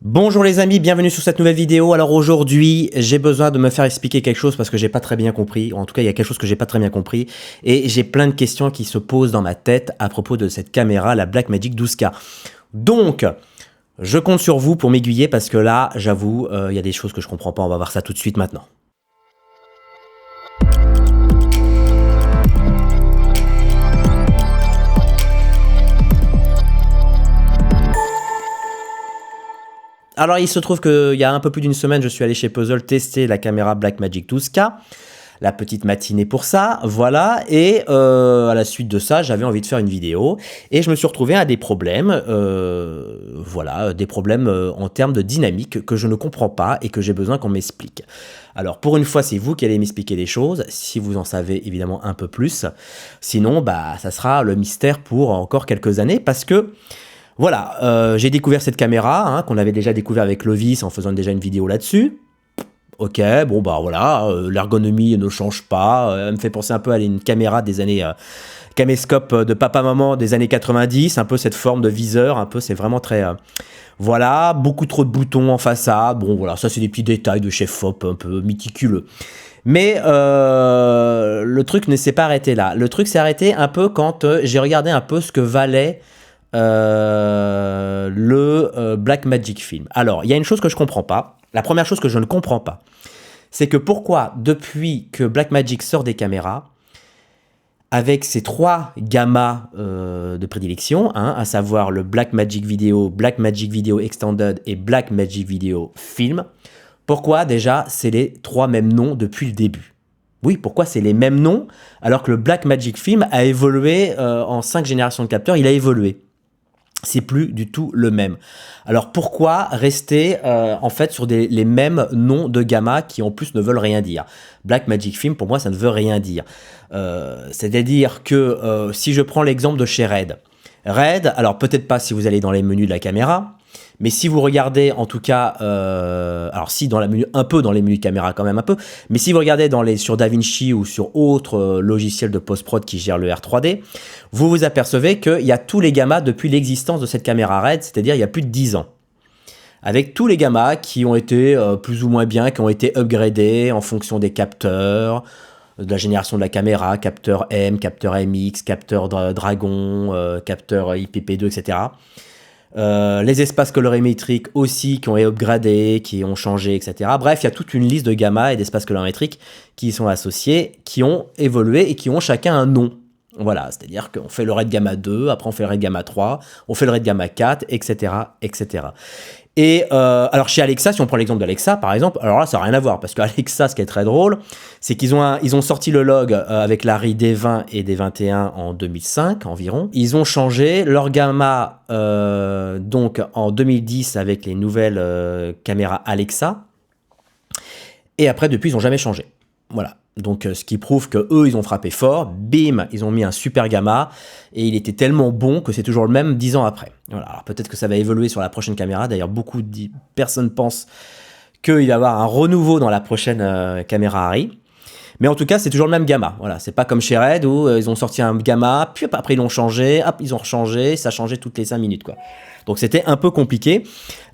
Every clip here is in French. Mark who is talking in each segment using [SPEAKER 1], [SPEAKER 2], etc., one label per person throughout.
[SPEAKER 1] Bonjour les amis, bienvenue sur cette nouvelle vidéo. Alors aujourd'hui, j'ai besoin de me faire expliquer quelque chose parce que j'ai pas très bien compris. En tout cas, il y a quelque chose que j'ai pas très bien compris. Et j'ai plein de questions qui se posent dans ma tête à propos de cette caméra, la Blackmagic 12K. Donc, je compte sur vous pour m'aiguiller parce que là, j'avoue, il y a des choses que je comprends pas. On va voir ça tout de suite maintenant. Alors, il se trouve qu'il y a un peu plus d'une semaine, je suis allé chez Puzzle tester la caméra Blackmagic 12K. La petite matinée pour ça, voilà. Et à la suite de ça, j'avais envie de faire une vidéo. Et je me suis retrouvé à des problèmes, voilà, des problèmes en termes de dynamique que je ne comprends pas et que j'ai besoin qu'on m'explique. Alors, pour une fois, c'est vous qui allez m'expliquer les choses, si vous en savez évidemment un peu plus. Sinon, bah, ça sera le mystère pour encore quelques années parce que... Voilà, j'ai découvert cette caméra, hein, qu'on avait déjà découvert avec Lovis en faisant déjà une vidéo là-dessus. Ok, bon bah voilà, l'ergonomie ne change pas, elle me fait penser un peu à une caméra des années... caméscope de papa-maman des années 90, un peu cette forme de viseur, un peu, c'est vraiment très... voilà, beaucoup trop de boutons en façade, bon voilà, ça c'est des petits détails de chef Fop un peu méticuleux. Mais le truc ne s'est pas arrêté là. Le truc s'est arrêté un peu quand j'ai regardé un peu ce que valait... le Blackmagic Film. Alors, il y a une chose que je comprends pas. La première chose que je ne comprends pas, c'est que pourquoi, depuis que Blackmagic sort des caméras, avec ces trois gammas de prédilection, hein, à savoir le Blackmagic Video Extended et Blackmagic Video Film, pourquoi déjà c'est les trois mêmes noms depuis le début? Oui, pourquoi c'est les mêmes noms alors que le Blackmagic Film a évolué en 5 générations de capteurs, il a évolué. C'est plus du tout le même. Alors pourquoi rester en fait sur les mêmes noms de gamma qui en plus ne veulent rien dire? Blackmagic Film pour moi ça ne veut rien dire. C'est-à-dire que si je prends l'exemple de chez Red, alors peut-être pas si vous allez dans les menus de la caméra, mais si vous regardez en tout cas, alors si dans la menu, un peu dans les menus de caméra quand même un peu, mais si vous regardez sur DaVinci ou sur autres logiciels de post-prod qui gèrent le R3D, vous vous apercevez qu'il y a tous les gammas depuis l'existence de cette caméra RED, c'est-à-dire il y a plus de 10 ans. Avec tous les gammas qui ont été plus ou moins bien, qui ont été upgradés en fonction des capteurs, de la génération de la caméra, capteur M, capteur MX, capteur Dragon, capteur IPP2, etc. Les espaces colorimétriques aussi qui ont été upgradés, qui ont changé, etc. Bref, il y a toute une liste de gamma et d'espaces colorimétriques qui y sont associés, qui ont évolué et qui ont chacun un nom. Voilà, c'est-à-dire qu'on fait le RED Gamma 2, après on fait le RED Gamma 3, on fait le RED Gamma 4, etc. etc. Et alors chez Alexa, si on prend l'exemple d'Alexa par exemple, alors là ça n'a rien à voir parce qu'Alexa, ce qui est très drôle, c'est qu'ils ont sorti le log avec la RI D20 et D21 en 2005 environ. Ils ont changé leur gamma donc en 2010 avec les nouvelles caméras Alexa. Et après depuis ils n'ont jamais changé. Voilà. Donc, ce qui prouve que eux, ils ont frappé fort. Bim, ils ont mis un super gamma. Et il était tellement bon que c'est toujours le même 10 ans après. Voilà. Alors, peut-être que ça va évoluer sur la prochaine caméra. D'ailleurs, beaucoup de personnes pensent qu'il va y avoir un renouveau dans la prochaine caméra Harry. Mais en tout cas, c'est toujours le même gamma. Voilà, c'est pas comme chez Red où ils ont sorti un gamma, puis après ils l'ont changé, hop, ils ont rechangé, ça changeait toutes les 5 minutes, quoi. Donc c'était un peu compliqué.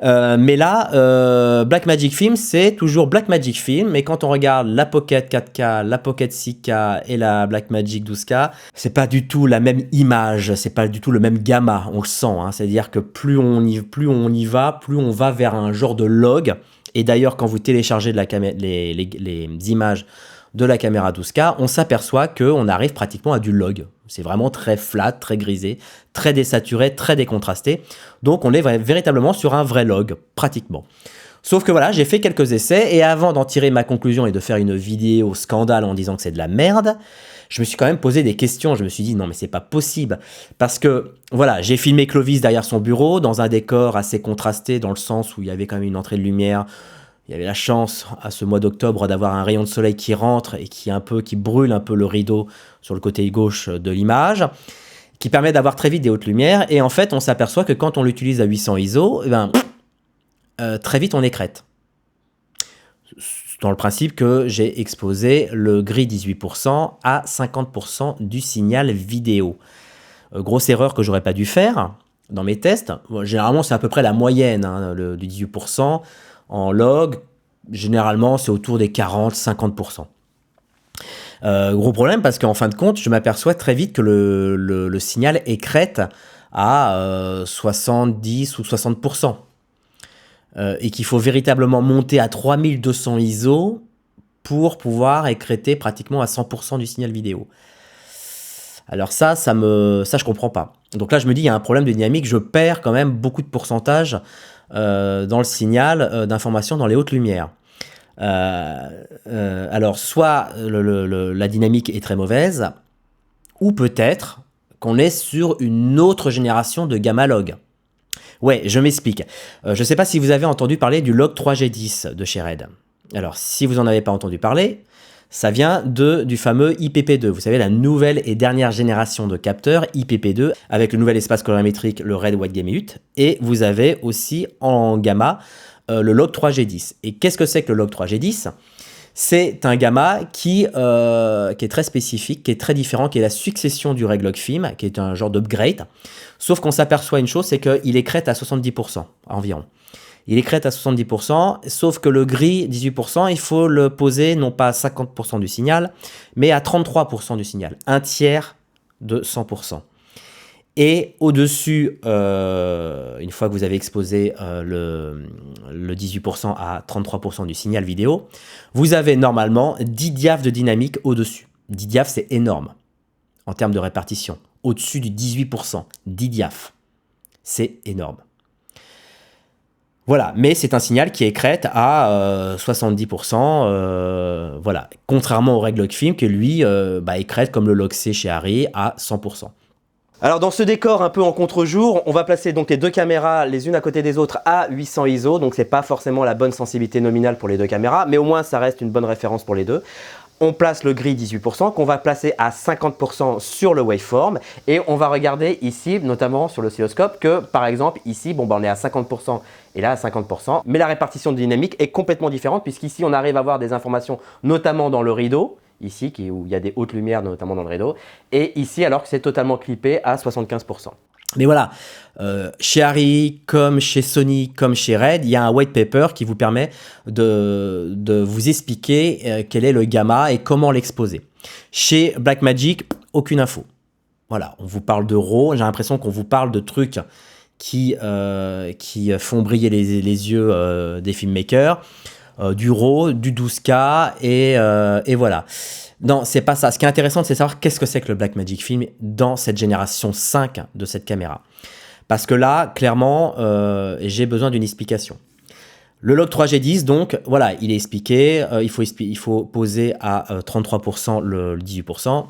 [SPEAKER 1] Mais là, Blackmagic Film, c'est toujours Blackmagic Film. Mais quand on regarde la Pocket 4K, la Pocket 6K et la Blackmagic 12K, c'est pas du tout la même image, c'est pas du tout le même gamma, on le sent. Hein. C'est-à-dire que plus on y va, plus on va vers un genre de log. Et d'ailleurs, quand vous téléchargez les images de la caméra 12K, on s'aperçoit qu'on arrive pratiquement à du log. C'est vraiment très flat, très grisé, très désaturé, très décontrasté. Donc on est véritablement sur un vrai log, pratiquement. Sauf que voilà, j'ai fait quelques essais et avant d'en tirer ma conclusion et de faire une vidéo scandale en disant que c'est de la merde, je me suis quand même posé des questions. Je me suis dit non mais c'est pas possible. Parce que voilà, j'ai filmé Clovis derrière son bureau dans un décor assez contrasté dans le sens où il y avait quand même une entrée de lumière. Il y avait la chance, à ce mois d'octobre, d'avoir un rayon de soleil qui rentre et qui brûle un peu le rideau sur le côté gauche de l'image, qui permet d'avoir très vite des hautes lumières. Et en fait, on s'aperçoit que quand on l'utilise à 800 ISO, très vite, on écrète. Dans le principe que j'ai exposé le gris 18% à 50% du signal vidéo. Grosse erreur que j'aurais pas dû faire. dans mes tests. Bon, généralement, c'est à peu près la moyenne hein, du 18%. En log, généralement, c'est autour des 40-50%. Gros problème parce qu'en fin de compte, je m'aperçois très vite que le signal écrète à 70 ou 60%. Et qu'il faut véritablement monter à 3200 ISO pour pouvoir écrêter pratiquement à 100% du signal vidéo. Alors ça je comprends pas. Donc là, je me dis, il y a un problème de dynamique, je perds quand même beaucoup de pourcentage dans le signal d'information dans les hautes lumières. Alors, soit la dynamique est très mauvaise, ou peut-être qu'on est sur une autre génération de gamma log. Ouais, je m'explique. Je ne sais pas si vous avez entendu parler du log 3G10 de chez Red. Alors, si vous n'en avez pas entendu parler, ça vient du fameux IPP2. Vous savez, la nouvelle et dernière génération de capteurs IPP2 avec le nouvel espace colorimétrique, le Red Wide Gamut. Et vous avez aussi en gamma le log 3G10. Et qu'est-ce que c'est que le log 3G10 ? C'est un gamma qui est très spécifique, qui est très différent, qui est la succession du Reglog Film, qui est un genre d'upgrade. Sauf qu'on s'aperçoit une chose, c'est qu'il écrète à 70% environ. Il écrète à 70%, sauf que le gris 18%, il faut le poser non pas à 50% du signal, mais à 33% du signal, un tiers de 100%. Et au-dessus, une fois que vous avez exposé le 18% à 33% du signal vidéo, vous avez normalement 10 diaph de dynamique au-dessus. 10 diaph, c'est énorme en termes de répartition. Au-dessus du 18%, 10 diaph. C'est énorme. Voilà, mais c'est un signal qui écrète à 70%, voilà. Contrairement au Reglog Film, qui lui écrète comme le log C chez Arri à 100%. Alors dans ce décor un peu en contre-jour, on va placer donc les deux caméras les unes à côté des autres à 800 ISO, donc c'est pas forcément la bonne sensibilité nominale pour les deux caméras, mais au moins ça reste une bonne référence pour les deux. On place le gris 18% qu'on va placer à 50% sur le waveform et on va regarder ici, notamment sur l'oscilloscope, que par exemple ici, on est à 50% et là à 50%, mais la répartition de dynamique est complètement différente puisqu'ici on arrive à avoir des informations notamment dans le rideau, ici où il y a des hautes lumières notamment dans le rideau, et ici alors que c'est totalement clippé à 75%. Mais voilà, chez Arri, comme chez Sony, comme chez Red, il y a un white paper qui vous permet de vous expliquer quel est le gamma et comment l'exposer. Chez Blackmagic, aucune info. Voilà, on vous parle de RAW, j'ai l'impression qu'on vous parle de trucs qui font briller les yeux des filmmakers, du RAW, du 12K et voilà. Non, c'est pas ça. Ce qui est intéressant, c'est de savoir qu'est-ce que c'est que le Blackmagic Film dans cette génération 5 de cette caméra. Parce que là, clairement, j'ai besoin d'une explication. Le log 3G10, donc, voilà, il est expliqué. Il faut poser à 33% le 18%.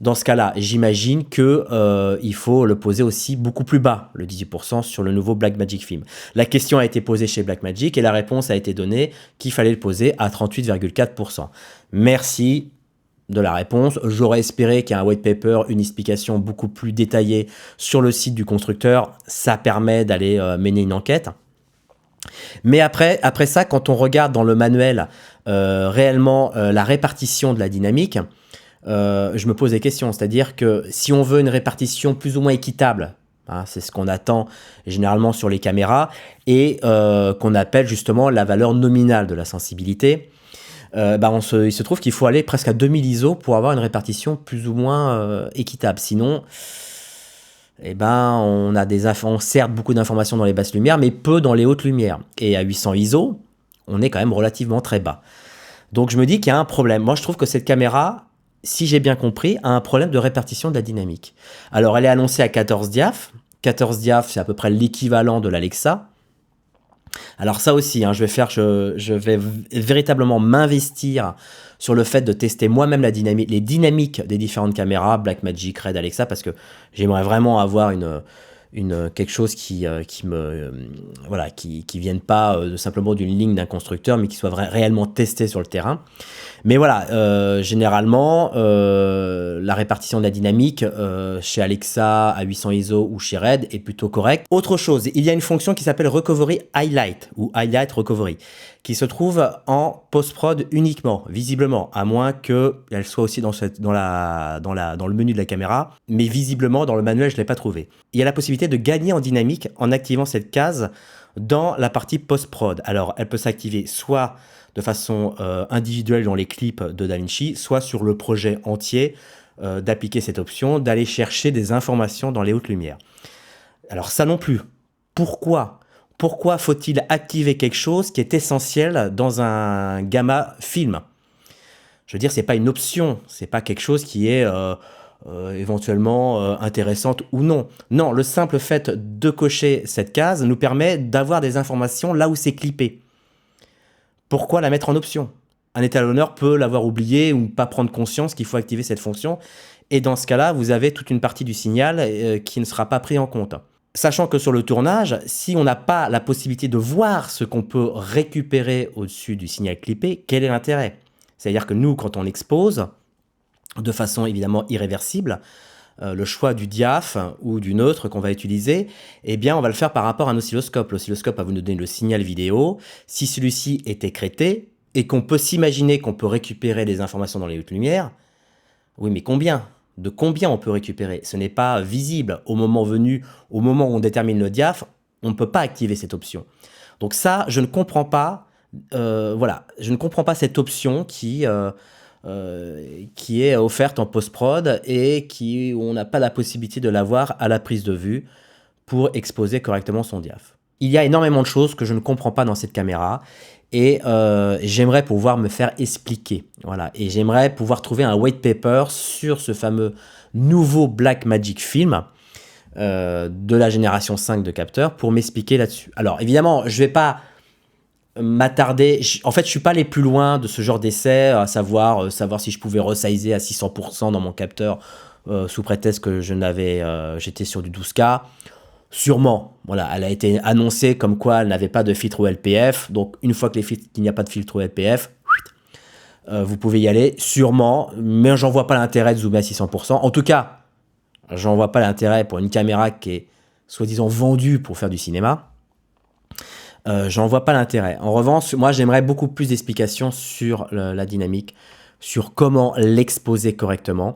[SPEAKER 1] Dans ce cas-là, j'imagine qu'il faut le poser aussi beaucoup plus bas, le 18%, sur le nouveau Blackmagic Film. La question a été posée chez Blackmagic et la réponse a été donnée qu'il fallait le poser à 38,4%. Merci de la réponse. J'aurais espéré qu'il y ait un white paper, une explication beaucoup plus détaillée sur le site du constructeur. Ça permet d'aller mener une enquête. Mais après ça, quand on regarde dans le manuel réellement la répartition de la dynamique, je me pose des questions. C'est-à-dire que si on veut une répartition plus ou moins équitable, hein, c'est ce qu'on attend généralement sur les caméras, et qu'on appelle justement la valeur nominale de la sensibilité, il se trouve qu'il faut aller presque à 2000 ISO pour avoir une répartition plus ou moins équitable. Sinon, on certes beaucoup d'informations dans les basses lumières, mais peu dans les hautes lumières. Et à 800 ISO, on est quand même relativement très bas. Donc je me dis qu'il y a un problème. Moi, je trouve que cette caméra, si j'ai bien compris, a un problème de répartition de la dynamique. Alors, elle est annoncée à 14 diaph. 14 diaph, c'est à peu près l'équivalent de l'Alexa. Alors ça aussi, hein, je vais véritablement m'investir sur le fait de tester moi-même les dynamiques des différentes caméras, Blackmagic, Red, Alexa, parce que j'aimerais vraiment avoir quelque chose qui vienne pas simplement d'une ligne d'un constructeur, mais qui soit réellement testé sur le terrain. Mais voilà, généralement, la répartition de la dynamique chez Alexa à 800 ISO ou chez Red est plutôt correcte. Autre chose, il y a une fonction qui s'appelle Recovery Highlight ou Highlight Recovery, qui se trouve en post-prod uniquement, visiblement, à moins qu'elle soit aussi dans le menu de la caméra, mais visiblement dans le manuel je ne l'ai pas trouvé. Il y a la possibilité possibilité de gagner en dynamique en activant cette case dans la partie post-prod. Alors, elle peut s'activer soit de façon individuelle dans les clips de DaVinci, soit sur le projet entier, d'appliquer cette option, d'aller chercher des informations dans les hautes lumières. Alors ça non plus. Pourquoi faut-il activer quelque chose qui est essentiel dans un gamma film? Je veux dire, c'est pas une option, c'est pas quelque chose qui est éventuellement intéressante ou non. Non, le simple fait de cocher cette case nous permet d'avoir des informations là où c'est clippé. Pourquoi la mettre en option? Un étalonneur peut l'avoir oublié ou pas prendre conscience qu'il faut activer cette fonction. Et dans ce cas-là, vous avez toute une partie du signal qui ne sera pas pris en compte. Sachant que sur le tournage, si on n'a pas la possibilité de voir ce qu'on peut récupérer au-dessus du signal clippé, quel est l'intérêt? C'est-à-dire que nous, quand on expose, de façon évidemment irréversible, le choix du diaph ou du neutre qu'on va utiliser, eh bien on va le faire par rapport à un oscilloscope. L'oscilloscope va vous donner le signal vidéo. Si celui-ci est écrété et qu'on peut s'imaginer qu'on peut récupérer des informations dans les hautes lumières, oui mais combien? De combien on peut récupérer? Ce n'est pas visible au moment venu, au moment où on détermine le diaph, on ne peut pas activer cette option. Donc ça, je ne comprends pas, voilà, je ne comprends pas cette option qui est offerte en post-prod et où on n'a pas la possibilité de l'avoir à la prise de vue pour exposer correctement son diaph. Il y a énormément de choses que je ne comprends pas dans cette caméra et j'aimerais pouvoir me faire expliquer. Voilà. Et j'aimerais pouvoir trouver un white paper sur ce fameux nouveau Blackmagic Film de la génération 5 de capteurs pour m'expliquer là-dessus. Alors évidemment, je ne vais pas m'attarder. En fait, je ne suis pas allé plus loin de ce genre d'essai, à savoir si je pouvais resizer à 600% dans mon capteur sous prétexte que j'étais sur du 12K. Sûrement, voilà, elle a été annoncée comme quoi elle n'avait pas de filtre OLPF. Donc, une fois qu'il n'y a pas de filtre OLPF, vous pouvez y aller, sûrement. Mais j'en vois pas l'intérêt de zoomer à 600%. En tout cas, j'en vois pas l'intérêt pour une caméra qui est soi-disant vendue pour faire du cinéma. J'en vois pas l'intérêt. En revanche, moi, j'aimerais beaucoup plus d'explications sur la dynamique, sur comment l'exposer correctement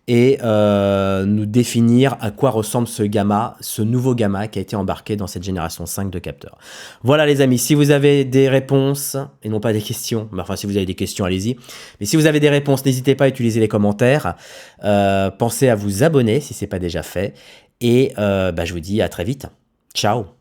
[SPEAKER 1] et nous définir à quoi ressemble ce nouveau gamma qui a été embarqué dans cette génération 5 de capteurs. Voilà les amis, si vous avez des réponses, et non pas des questions, mais enfin si vous avez des questions, allez-y. Mais si vous avez des réponses, n'hésitez pas à utiliser les commentaires. Pensez à vous abonner si ce n'est pas déjà fait. Et je vous dis à très vite. Ciao!